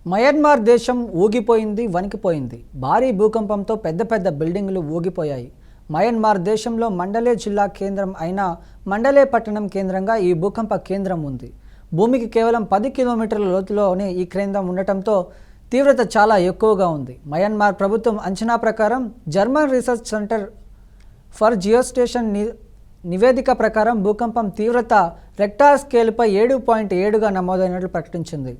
Myanmar దేశం ఊగిపోయింది, వణికిపోయింది. భారీ భూకంపంతో పెద్ద పెద్ద బిల్డింగులు ఊగిపోయాయి. మయన్మార్ దేశంలో మండలే జిల్లా కేంద్రం అయిన మండలే పట్టణం కేంద్రంగా ఈ భూకంప కేంద్రం ఉంది. భూమికి కేవలం 10 కిలోమీటర్ల లోతులోనే ఈ కేంద్రం ఉండటంతో తీవ్రత చాలా ఎక్కువగా ఉంది. మయన్మార్ ప్రభుత్వం అంచనా ప్రకారం జర్మన్ రీసెర్చ్ సెంటర్ ఫర్ జియోస్టేషన్ నివేదిక ప్రకారం భూకంపం తీవ్రత రెక్టార్ స్కేల్పై 7.7గా నమోదైనట్లు ప్రకటించింది.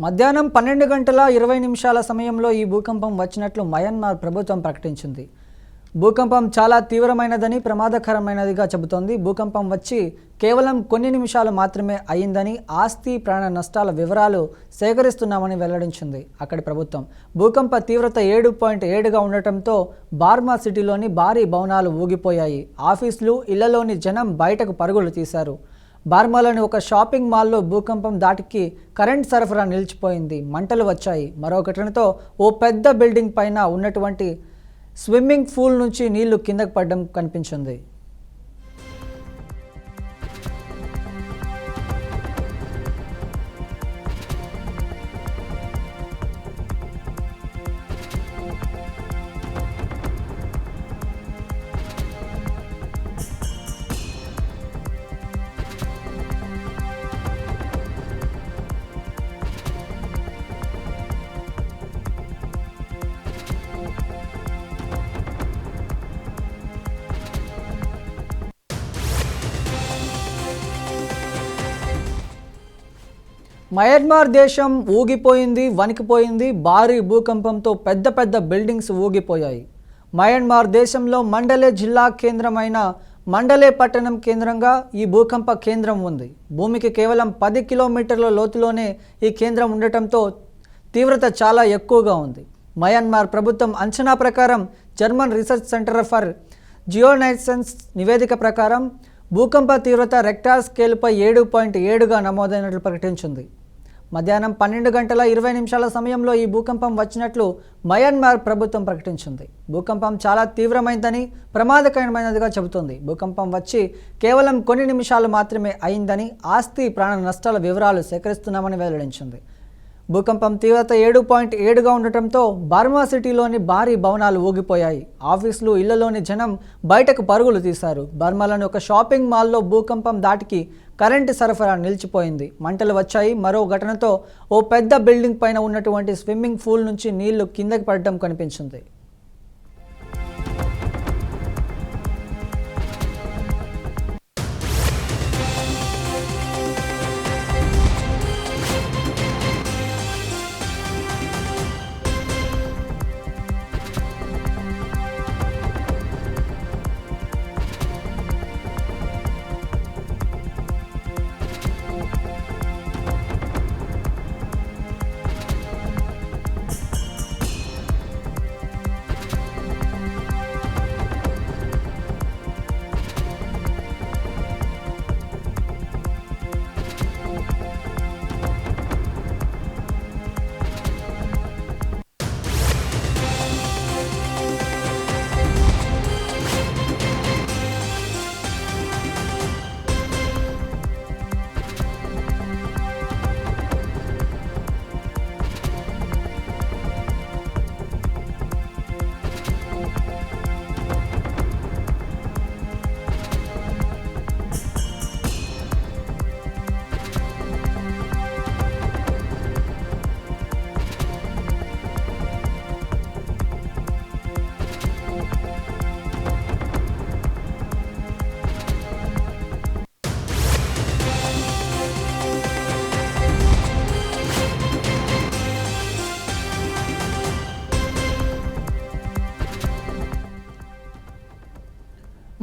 మధ్యాహ్నం 12:20 సమయంలో ఈ భూకంపం వచ్చినట్లు మయన్మార్ ప్రభుత్వం ప్రకటించింది. భూకంపం చాలా తీవ్రమైనదని, ప్రమాదకరమైనదిగా చెబుతోంది. భూకంపం వచ్చి కేవలం కొన్ని నిమిషాలు మాత్రమే అయిందని, ఆస్తి ప్రాణ నష్టాల వివరాలు సేకరిస్తున్నామని వెల్లడించింది అక్కడి ప్రభుత్వం. భూకంప తీవ్రత 7.7గా ఉండటంతో బార్మా సిటీలోని భారీ భవనాలు ఊగిపోయాయి. ఆఫీసులు, ఇళ్లలోని జనం బయటకు పరుగులు తీశారు. బార్మాలోని ఒక షాపింగ్ మాల్లో భూకంపం దాటికి కరెంట్ సరఫరా నిలిచిపోయింది. మంటలు వచ్చాయి. మరో ఘటనతో ఓ పెద్ద బిల్డింగ్ పైన ఉన్నటువంటి స్విమ్మింగ్ పూల్ నుంచి నీళ్లు కిందకు పడడం కనిపించింది. మయన్మార్ దేశం ఊగిపోయింది, వణికిపోయింది. భారీ భూకంపంతో పెద్ద పెద్ద బిల్డింగ్స్ ఊగిపోయాయి. మయన్మార్ దేశంలో మండలే జిల్లా కేంద్రమైన మండలే పట్టణం కేంద్రంగా ఈ భూకంప కేంద్రం ఉంది. భూమికి కేవలం 10 కిలోమీటర్ల లోతులోనే ఈ కేంద్రం ఉండటంతో తీవ్రత చాలా ఎక్కువగా ఉంది. మయన్మార్ ప్రభుత్వం అంచనా ప్రకారం జర్మన్ రీసెర్చ్ సెంటర్ ఫర్ జియోనైసెన్స్ నివేదిక ప్రకారం భూకంప తీవ్రత రెక్టార్ స్కేల్పై 7.7గా నమోదైనట్లు ప్రకటించింది. మధ్యాహ్నం 12:20 సమయంలో ఈ భూకంపం వచ్చినట్లు మయన్మార్ ప్రభుత్వం ప్రకటించింది. భూకంపం చాలా తీవ్రమైందని, ప్రమాదకరమైనదిగా చెబుతోంది. భూకంపం వచ్చి కేవలం కొన్ని నిమిషాలు మాత్రమే అయిందని, ఆస్తి ప్రాణ నష్టాల వివరాలు సేకరిస్తున్నామని వెల్లడించింది. భూకంపం తీవ్రత 7.7గా ఉండటంతో బార్మా సిటీలోని భారీ భవనాలు ఊగిపోయాయి. ఆఫీసులు, ఇళ్లలోని జనం బయటకు పరుగులు తీశారు. బర్మాలోని ఒక షాపింగ్ మాల్లో భూకంపం దాటికి కరెంటు సరఫరా నిలిచిపోయింది. మంటలు వచ్చాయి. మరో ఘటనతో ఓ పెద్ద బిల్డింగ్ పైన ఉన్నటువంటి స్విమ్మింగ్ పూల్ నుంచి నీళ్లు కిందకి పడడం కనిపించింది.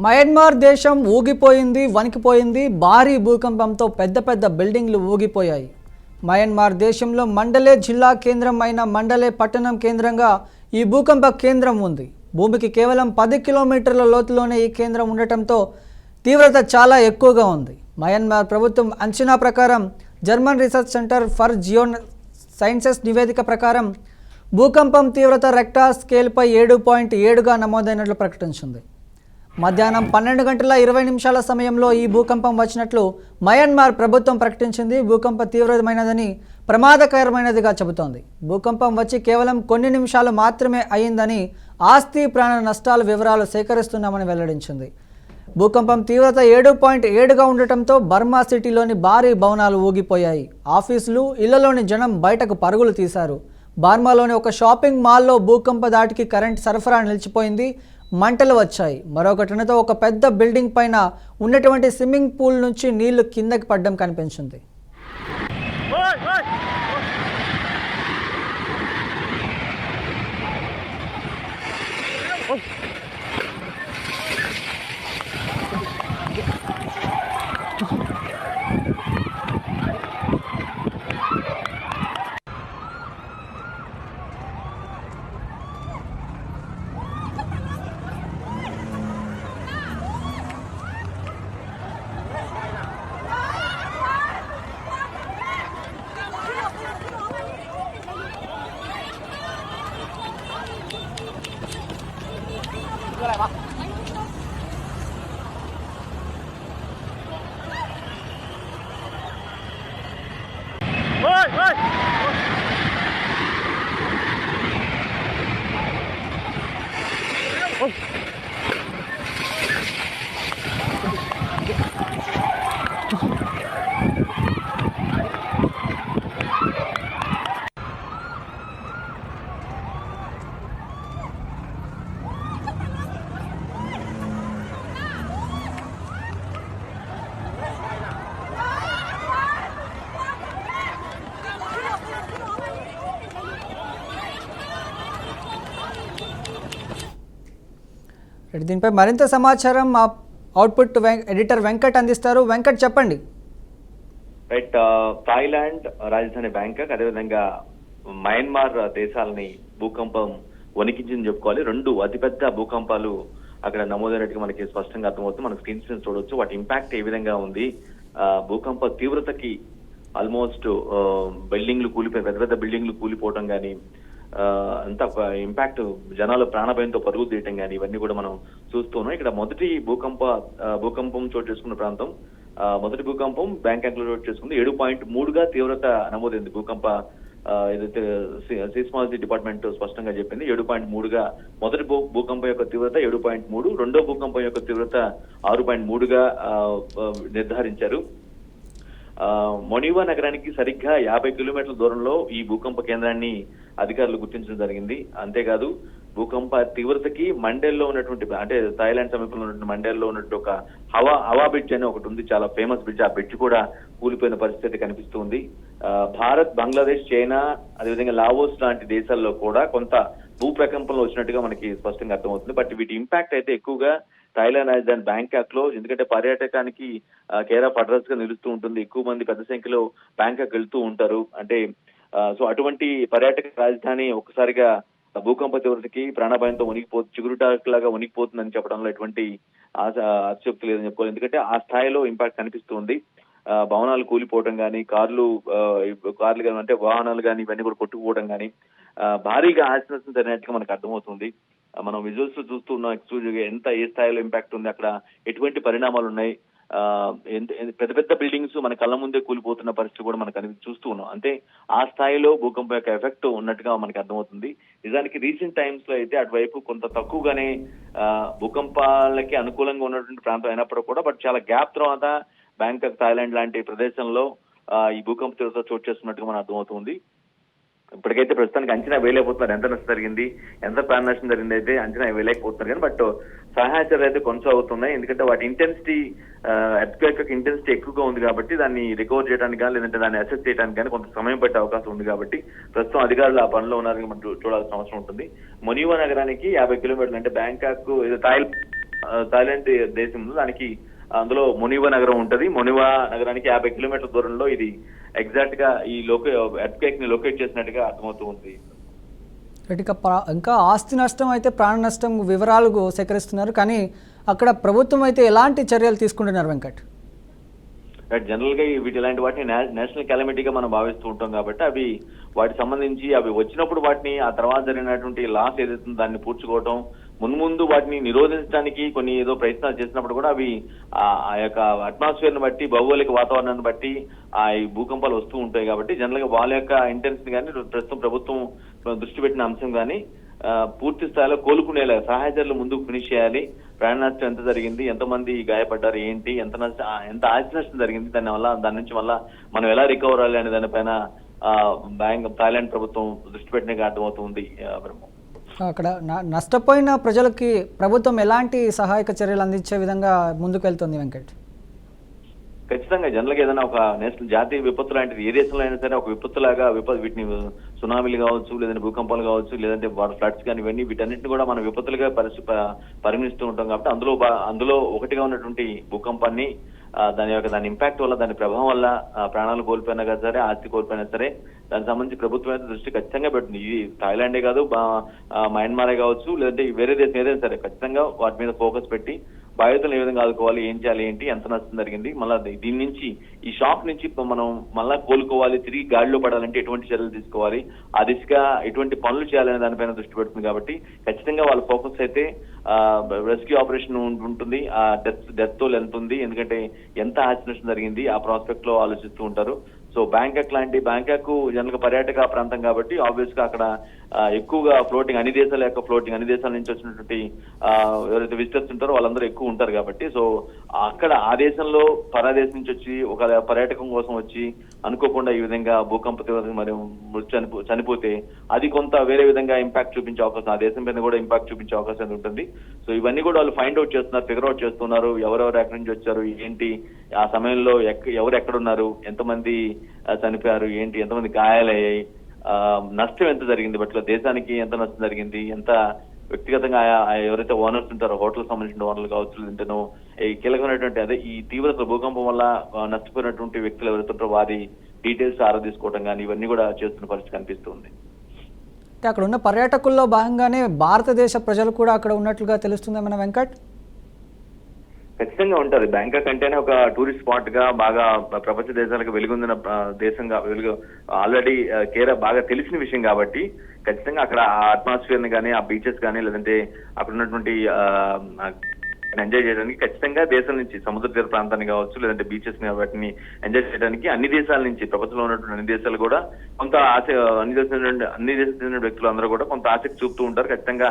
మయన్మార్ దేశం ఊగిపోయింది, వణికిపోయింది. భారీ భూకంపంతో పెద్ద పెద్ద బిల్డింగ్లు ఊగిపోయాయి. మయన్మార్ దేశంలో మండలే జిల్లా కేంద్రం అయిన మండలే పట్టణం కేంద్రంగా ఈ భూకంప కేంద్రం ఉంది. భూమికి కేవలం 10 కిలోమీటర్ల లోతులోనే ఈ కేంద్రం ఉండటంతో తీవ్రత చాలా ఎక్కువగా ఉంది. మయన్మార్ ప్రభుత్వం అంచనా ప్రకారం German research centre for geosciences నివేదిక ప్రకారం భూకంపం తీవ్రత రెక్టార్ స్కేల్పై 7.7గా నమోదైనట్లు ప్రకటించింది. మధ్యాహ్నం 12:20 సమయంలో ఈ భూకంపం వచ్చినట్లు మయన్మార్ ప్రభుత్వం ప్రకటించింది. భూకంపం తీవ్రమైనదని, ప్రమాదకరమైనదిగా చెబుతోంది. భూకంపం వచ్చి కేవలం కొన్ని నిమిషాలు మాత్రమే అయిందని, ఆస్తి ప్రాణ నష్టాల వివరాలు సేకరిస్తున్నామని వెల్లడించింది. భూకంపం తీవ్రత 7.7గా ఉండటంతో బర్మా సిటీలోని భారీ భవనాలు ఊగిపోయాయి. ఆఫీసులు, ఇళ్లలోని జనం బయటకు పరుగులు తీశారు. బర్మాలోని ఒక షాపింగ్ మాల్లో భూకంప దాటికి కరెంట్ సరఫరా నిలిచిపోయింది. మంటలు వచ్చాయి. మరో ఘటనతో ఒక పెద్ద బిల్డింగ్ పైన ఉన్నటువంటి స్విమ్మింగ్ పూల్ నుంచి నీళ్లు కిందకి పడడం కనిపించింది. దీనిపై మరింత సమాచారం మా అవుట్పుట్ ఎడిటర్ వెంకట్ అందిస్తారు. వెంకట్, చెప్పండి. రైట్, థాయిలాండ్ రాజధాని బ్యాంకాక్, అదేవిధంగా మయన్మార్ దేశాలని భూకంపం వణికించిందని చెప్పుకోవాలి. రెండు అతిపెద్ద భూకంపాలు అక్కడ నమోదైనట్టుగా మనకి స్పష్టంగా అర్థమవుతుంది. మన స్క్రీన్స్ మీద చూడొచ్చు వాటి ఇంపాక్ట్ ఏ విధంగా ఉంది. భూకంప తీవ్రతకి ఆల్మోస్ట్ బిల్డింగ్లు కూలిపోయి, పెద్ద పెద్ద బిల్డింగ్లు కూలిపోవటం కానీ, అంతా ఇంపాక్ట్, జనాలు ప్రాణభయంతో పరుగులు తీయటం కానీ, ఇవన్నీ కూడా మనం చూస్తున్నాం. ఇక్కడ మొదటి భూకంపం చోటు చేసుకున్న ప్రాంతం, మొదటి భూకంపం బ్యాంకాక్ లో చోటు చేసుకుంది. 7.3గా తీవ్రత నమోదైంది. భూకంప ఏదైతే సీస్మాలజీ డిపార్ట్మెంట్ స్పష్టంగా చెప్పింది. 7.3గా మొదటి భూకంపం యొక్క తీవ్రత 7.3, రెండో భూకంపం యొక్క తీవ్రత 6.3గా నిర్ధారించారు. మొనివా నగరానికి సరిగ్గా 50 కిలోమీటర్ల దూరంలో ఈ భూకంప కేంద్రాన్ని అధికారులు గుర్తించడం జరిగింది. అంతేకాదు భూకంప తీవ్రతకి మండేల్లో ఉన్నటువంటి, అంటే థాయిలాండ్ సమీపంలో ఉన్నటువంటి మండేల్లో ఉన్నటువంటి ఒక హవా బ్రిడ్జ్ అనే ఒకటి ఉంది, చాలా ఫేమస్ బ్రిడ్జ్. ఆ బ్రిడ్జ్ కూడా కూలిపోయిన పరిస్థితి కనిపిస్తుంది. భారత్, బంగ్లాదేశ్, చైనా, అదేవిధంగా లావోస్ లాంటి దేశాల్లో కూడా కొంత భూప్రకంపనలు వచ్చినట్టుగా మనకి స్పష్టంగా అర్థమవుతుంది. బట్ వీటి ఇంపాక్ట్ అయితే ఎక్కువగా థాయిలాండ్ రాజధాని బ్యాంకాక్ లో, ఎందుకంటే పర్యాటకానికి కేర్ ఆఫ్ అడ్రస్ గా నిలుస్తూ ఉంటుంది. ఎక్కువ మంది పెద్ద సంఖ్యలో బ్యాంకాక్ వెళ్తూ ఉంటారు. అంటే సో అటువంటి పర్యాటక రాజధాని ఒక్కసారిగా భూకంప తీవ్రతకి ప్రాణభయంతో చిగురుటాకులాగా వణికిపోతుందని చెప్పడంలో ఎటువంటి అతిశయోక్తి లేదని చెప్పుకోవాలి. ఎందుకంటే ఆ స్థాయిలో ఇంపాక్ట్ కనిపిస్తుంది. భవనాలు కూలిపోవడం కానీ, కార్లు కానీ, అంటే వాహనాలు కానీ, ఇవన్నీ కూడా కొట్టుకుపోవడం కానీ, భారీగా ఆస్తి నష్టం జరిగినట్టుగా మనకు అర్థమవుతుంది. మనం విజువల్స్ చూస్తున్నాం ఎక్స్క్లూజివ్గా ఏ స్థాయిలో ఇంపాక్ట్ ఉంది, అక్కడ ఎటువంటి పరిణామాలు ఉన్నాయి. పెద్ద పెద్ద బిల్డింగ్స్ మన కళ్ళ ముందే కూలిపోతున్న పరిస్థితి కూడా మనకు చూస్తూ ఉన్నాం. అంటే ఆ స్థాయిలో భూకంపం యొక్క ఎఫెక్ట్ ఉన్నట్టుగా మనకి అర్థమవుతుంది. నిజానికి రీసెంట్ టైమ్స్ లో అయితే అటువైపు కొంత తక్కువగానే భూకంపాలకి అనుకూలంగా ఉన్నటువంటి ప్రాంతం అయినప్పుడు కూడా, బట్ చాలా గ్యాప్ తర్వాత బ్యాంకాక్, థాయిలాండ్ లాంటి ప్రదేశంలో ఈ భూకంప తీవ్రత చోటు చేస్తున్నట్టుగా మనకు అర్థమవుతుంది. ఇప్పటికైతే ప్రస్తుతానికి అంచనా వేయలేకపోతున్నారు ఎంత నష్టం జరిగింది, ఎంత ప్రాణ నష్టం జరిగింది అయితే అంచనా వేయలేకపోతున్నారు. కానీ బట్ సహాయ చర్యలు అయితే కొనసాగుతున్నాయి. ఎందుకంటే వాటి ఇంటెన్సిటీ, ఎర్త్క్వేక్ యొక్క ఇంటెన్సిటీ ఎక్కువగా ఉంది కాబట్టి దాన్ని రికవర్ చేయడానికి కానీ, లేదంటే దాన్ని అసెస్ చేయడానికి కానీ కొంత సమయం పట్టే అవకాశం ఉంది. కాబట్టి ప్రస్తుతం అధికారులు ఆ పనిలో ఉన్నారని మనం చూడాల్సిన అవసరం ఉంటుంది. మొనివా నగరానికి 50 కిలోమీటర్లు, అంటే బ్యాంకాక్ థాయిలాండ్ దేశంలో, దానికి అందులో మొనివా నగరం ఉంటది. మొనివా నగరానికి 50 కిలోమీటర్ల దూరంలో ఇది ఎగ్జాక్ట్ గా ఈ ఎర్త్క్వేక్ ని లొకేట్ చేసినట్టుగా అర్థమవుతూ ఉంది. ఇంకా ఆస్తి నష్టం అయితే, ప్రాణ నష్టం వివరాలు సేకరిస్తున్నారు. కానీ అక్కడ ప్రభుత్వం అయితే ఎలాంటి చర్యలు తీసుకుంటున్నారు వెంకట్? జనరల్ గా వీటి ఇలాంటి వాటిని నేషనల్ కెలమిటీగా మనం భావిస్తూ ఉంటాం కాబట్టి అవి వాటికి సంబంధించి అవి వచ్చినప్పుడు వాటిని ఆ తర్వాత జరిగినటువంటి లాస్ ఏదైతుందో దాన్ని పూడ్చుకోవటం, ముందు వాటిని నిరోధించడానికి కొన్ని ఏదో ప్రయత్నాలు చేసినప్పుడు కూడా అవి ఆ యొక్క అట్మాస్ఫియర్ ని బట్టి, భౌగోళిక వాతావరణాన్ని బట్టి ఈ భూకంపాలు వస్తూ ఉంటాయి. కాబట్టి జనరల్ గా వాళ్ళ యొక్క ఇంటెన్షన్ కానీ ప్రస్తుతం ప్రభుత్వం దృష్టి పెట్టిన అంశం కానీ పూర్తి స్థాయిలో కోలుకునేలా సహాయ చర్యలు ముందుకు ఫినిష్ చేయాలి. ప్రాణ నష్టం ఎంత జరిగింది, ఎంతమంది గాయపడ్డారు, ఏంటి, ఎంత ఆస్తి నష్టం జరిగింది, దాని నుంచి మళ్ళా మనం ఎలా రికవర్ అవ్వాలి అనే దానిపైన థాయిలాండ్ ప్రభుత్వం దృష్టి పెట్టినగా అర్థమవుతుంది. బ్రహ్మ, అక్కడ నష్టపోయిన ప్రజలకి ప్రభుత్వం ఎలాంటి సహాయక చర్యలు అందించే విధంగా ముందుకు వెళ్తుంది వెంకట్? ఖచ్చితంగా జనరల్ గా ఏదైనా ఒక నేషనల్ జాతీయ విపత్తు లాంటిది ఏ దేశంలో అయినా సరే ఒక విపత్తులాగా వీటిని సునామీలు కావచ్చు, లేదంటే భూకంపాలు కావచ్చు, లేదంటే ఫ్లడ్స్ కానీ ఇవన్నీ వీటన్నిటిని కూడా మనం విపత్తులుగా పరిగణిస్తూ ఉంటాం. కాబట్టి అందులో ఒకటిగా ఉన్నటువంటి భూకంపాన్ని దాని ఇంపాక్ట్ వల్ల, దాని ప్రభావం వల్ల ప్రాణాలు కోల్పోయినా కదా సరే, ఆస్తి కోల్పోయినా సరే, దానికి సంబంధించి ప్రభుత్వం అయితే దృష్టి ఖచ్చితంగా పెట్టింది. ఇది థాయిలాండే కాదు, మయన్మారే కావచ్చు, లేదంటే వేరే దేశం ఏదైనా సరే ఖచ్చితంగా వాటి మీద ఫోకస్ పెట్టి బాధితులను ఏ విధంగా ఆదుకోవాలి, ఏం చేయాలి, ఏంటి, ఎంత నష్టం జరిగింది, మళ్ళీ దీని నుంచి ఈ షాక్ నుంచి మనం మళ్ళా కోలుకోవాలి, తిరిగి గాడిలో పడాలంటే ఎటువంటి చర్యలు తీసుకోవాలి, ఆ దిశగా ఎటువంటి పనులు చేయాలనే దానిపైన దృష్టి పెడుతుంది. కాబట్టి ఖచ్చితంగా వాళ్ళ ఫోకస్ అయితే రెస్క్యూ ఆపరేషన్ ఉంటుంది, ఆ డెత్ తోలు ఎంత ఉంది, ఎందుకంటే ఎంత ఆస్తి నష్టం జరిగింది ఆ ప్రాస్పెక్ట్ లో ఆలోచిస్తూ ఉంటారు. సో బ్యాంకాక్ జనరల్ గా పర్యాటక ప్రాంతం కాబట్టి ఆబ్వియస్ గా అక్కడ ఎక్కువగా ఫ్లోటింగ్ అన్ని దేశాల నుంచి వచ్చినటువంటి ఎవరైతే విజిటర్స్ ఉంటారో వాళ్ళందరూ ఎక్కువ ఉంటారు కాబట్టి, సో అక్కడ ఆ దేశంలో పరాదేశం నుంచి వచ్చి ఒక పర్యాటకం కోసం వచ్చి అనుకోకుండా ఈ విధంగా భూకంప మరి చనిపోతే అది కొంత వేరే విధంగా ఇంపాక్ట్ చూపించే అవకాశం, ఆ దేశం పైన కూడా ఇంపాక్ట్ చూపించే అవకాశం ఉంటుంది. సో ఇవన్నీ కూడా వాళ్ళు ఫైండ్ అవుట్ చేస్తున్నారు, ఫిగర్ అవుట్ చేస్తున్నారు, ఎవరెవరు ఎక్కడి నుంచి వచ్చారు, ఏంటి, ఆ సమయంలో ఎవరు ఎక్కడున్నారు, ఎంతమంది చనిపోయారు, ఏంటి, ఎంతమంది గాయాలయ్యాయి, నష్టం ఎంత జరిగింది, బట్ దేశానికి ఎంత నష్టం జరిగింది, ఎంత వ్యక్తిగతంగా ఎవరైతే ఓనర్స్ ఉంటారో హోటల్ సంబంధించిన ఓనర్లు కావచ్చు, లేదంటేనో ఈ కీలకమైనటువంటి అదే ఈ తీవ్రత భూకంపం వల్ల నష్టపోయినటువంటి వ్యక్తులు ఎవరైతే ఉంటారో వారి డీటెయిల్స్ ఆరా తీసుకోవడం కానీ ఇవన్నీ కూడా చేస్తున్న పరిస్థితి కనిపిస్తుంది. అంటే అక్కడ ఉన్న పర్యాటకుల్లో భాగంగానే భారతదేశ ప్రజలు కూడా అక్కడ ఉన్నట్లుగా తెలుస్తుంది మన వెంకట్? ఖచ్చితంగా ఉంటుంది. బ్యాంకాక్ అంటేనే ఒక టూరిస్ట్ స్పాట్ గా బాగా ప్రపంచ దేశాలకు వెలుగొందిన దేశంగా ఆల్రెడీ బాగా తెలిసిన విషయం కాబట్టి ఖచ్చితంగా అక్కడ ఆ అట్మాస్ఫియర్ ని కానీ, ఆ బీచెస్ కానీ, లేదంటే అక్కడ ఉన్నటువంటి ఎంజాయ్ చేయడానికి ఖచ్చితంగా దేశం నుంచి సముద్ర తీర ప్రాంతాన్ని కావచ్చు, లేదంటే బీచెస్ ని వాటిని ఎంజాయ్ చేయడానికి అన్ని దేశాల నుంచి, ప్రపంచంలో ఉన్నటువంటి అన్ని దేశాలు కూడా కొంత అన్ని దేశాల వ్యక్తులు అందరూ కూడా కొంత ఆసక్తి చూపుతూ ఉంటారు. ఖచ్చితంగా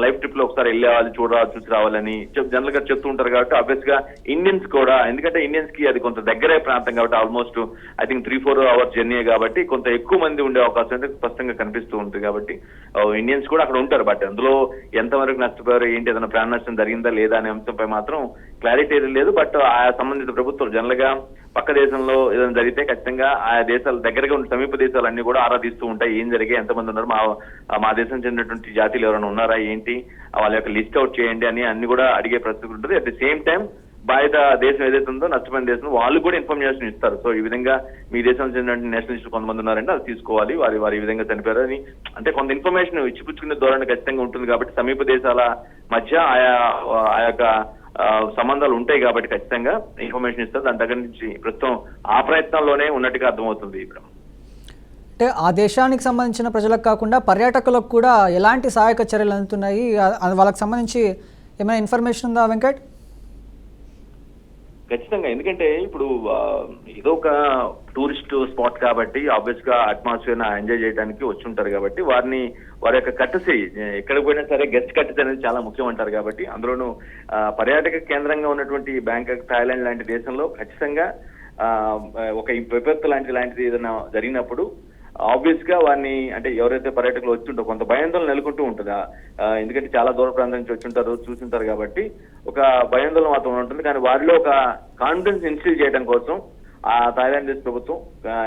లైఫ్ ట్రిప్ లో ఒకసారి వెళ్ళేవాలి, చూసి రావాలని జనరల్ గా చెప్తూ ఉంటారు. కాబట్టి ఆబ్వియస్ గా ఇండియన్స్ కూడా, ఎందుకంటే ఇండియన్స్ కి అది కొంత దగ్గరే ప్రాంతం కాబట్టి almost I think 3-4 hours journey కాబట్టి కొంత ఎక్కువ మంది ఉండే అవకాశం అయితే స్పష్టంగా కనిపిస్తూ ఉంటుంది. కాబట్టి ఇండియన్స్ కూడా అక్కడ ఉంటారు. బట్ అందులో ఎంతవరకు నష్టపోయారు, ఏంటి, ఏదైనా ప్రాణ నష్టం జరిగిందా లేదా అనే అంశంపై మాత్రం క్లారిటీ లేదు. బట్ ఆయా సంబంధిత ప్రభుత్వం జనరల్ గా పక్క దేశంలో ఏదైనా జరిగితే ఖచ్చితంగా ఆయా దేశాల దగ్గరగా ఉన్న సమీప దేశాలన్నీ కూడా ఆరా తీస్తూ ఉంటాయి. ఏం జరిగాయి, ఎంతమంది ఉన్నారు, మా దేశం చెందినటువంటి జాతీయులు ఎవరైనా ఉన్నారా, ఏంటి, వాళ్ళ యొక్క లిస్ట్ అవుట్ చేయండి అని అన్ని కూడా అడిగే పరిస్థితి ఉంటుంది. అట్ ది సేమ్ టైం బాధిత దేశం ఏదైతే ఉందో, నష్టపోయిన దేశం, వాళ్ళు కూడా ఇన్ఫర్మేషన్ ఇస్తారు. సో ఈ విధంగా మీ దేశం చెందిన నేషనలిస్టులు కొంతమంది ఉన్నారంటే అది తీసుకోవాలి, వారి ఈ విధంగా చనిపోయారు అని అంటే కొంత ఇన్ఫర్మేషన్ ఇచ్చిపుచ్చుకునే ధోరణి ఖచ్చితంగా ఉంటుంది. కాబట్టి సమీప దేశాల మధ్య ఆ యొక్క సంబంధాలు ఉంటాయి కాబట్టి ఖచ్చితంగా ఇన్ఫర్మేషన్ ఇస్తారు. దాని దగ్గర నుంచి ప్రస్తుతం ఆ ప్రయత్నంలోనే ఉన్నట్టుగా అర్థమవుతుంది. అంటే ఆ దేశానికి సంబంధించిన ప్రజలకు కాకుండా పర్యాటకులకు కూడా ఎలాంటి సహాయక చర్యలు అందుతున్నాయి, వాళ్ళకి సంబంధించి ఏమైనా ఇన్ఫర్మేషన్ ఉందా వెంకట్? ఖచ్చితంగా, ఎందుకంటే ఇప్పుడు ఇదో ఒక టూరిస్ట్ స్పాట్ కాబట్టి ఆబ్వియస్ గా అట్మాస్ఫియర్ ఎంజాయ్ చేయడానికి వచ్చి ఉంటారు. కాబట్టి వారి యొక్క కట్టసి ఎక్కడికి పోయినా సరే గెస్ట్ కట్టసి అనేది చాలా ముఖ్యం అంటారు. కాబట్టి అందులోనూ పర్యాటక కేంద్రంగా ఉన్నటువంటి బ్యాంకాక్, థాయిలాండ్ లాంటి దేశంలో ఖచ్చితంగా ఒక విపత్తు లాంటిది ఏదైనా జరిగినప్పుడు ఆబ్వియస్ గా వారిని అంటే ఎవరైతే పర్యాటకులు వచ్చుంటారో కొంత భయాందోళన నెలకొంటూ ఉంటుంది. ఎందుకంటే చాలా దూర ప్రాంతం నుంచి వచ్చుంటారు, చూసుంటారు కాబట్టి ఒక భయాందోళన మాత్రం ఉంటుంది. కానీ వారిలో ఒక కాన్ఫిడెన్స్ ఇన్స్టిల్ చేయడం కోసం ఆ థాయిలాండ్ దేశ ప్రభుత్వం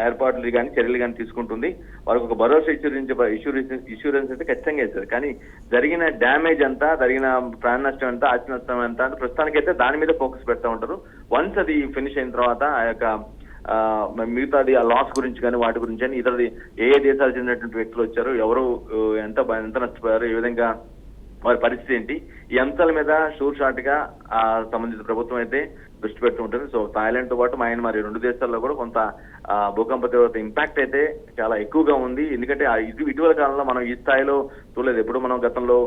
ఏర్పాట్లు కానీ చర్యలు కానీ తీసుకుంటుంది. వారికి ఒక భరోసా ఇన్సూరెన్స్ అయితే ఖచ్చితంగా ఇస్తారు. కానీ జరిగిన డ్యామేజ్ అంతా, జరిగిన ప్రాణ నష్టం ఎంత, ఆస్తి నష్టం ఎంత అంటే ప్రస్తుతానికైతే దాని మీద ఫోకస్ పెడతా ఉంటారు. వన్స్ అది ఫినిష్ అయిన తర్వాత ఆ యొక్క మిగతాది ఆ లాస్ గురించి కానీ వాటి గురించి కానీ ఏ దేశాలు చెందినటువంటి వ్యక్తులు వచ్చారు, ఎవరు ఎంత నష్టపోయారు, ఏ విధంగా వారి పరిస్థితి ఏంటి, ఈ అంశాల మీద షార్ట్ గా సంబంధిత ప్రభుత్వం అయితే దృష్టి పెడుతూ ఉంటుంది. సో థాయిలాండ్ తో పాటు మయన్మార్ ఈ రెండు దేశాల్లో కూడా కొంత భూకంప తీవ్రత ఇంపాక్ట్ అయితే చాలా ఎక్కువగా ఉంది. ఎందుకంటే ఇటీవల కాలంలో మనం ఈ స్థాయిలో చూడలేదు. ఎప్పుడు మనం గతంలో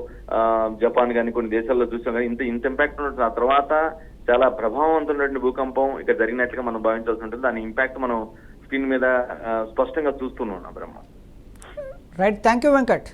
జపాన్ కానీ కొన్ని దేశాల్లో చూసాం కానీ ఇంత ఇంపాక్ట్ ఉంటుంది. ఆ తర్వాత చాలా ప్రభావవంతమైనటువంటి భూకంపం ఇక్కడ జరిగినట్లుగా మనం భావించాల్సి ఉంటుంది. దాని ఇంపాక్ట్ మనం స్క్రీన్ మీద స్పష్టంగా చూస్తూనే ఉన్నాం Brahma. Right, thank you Venkat.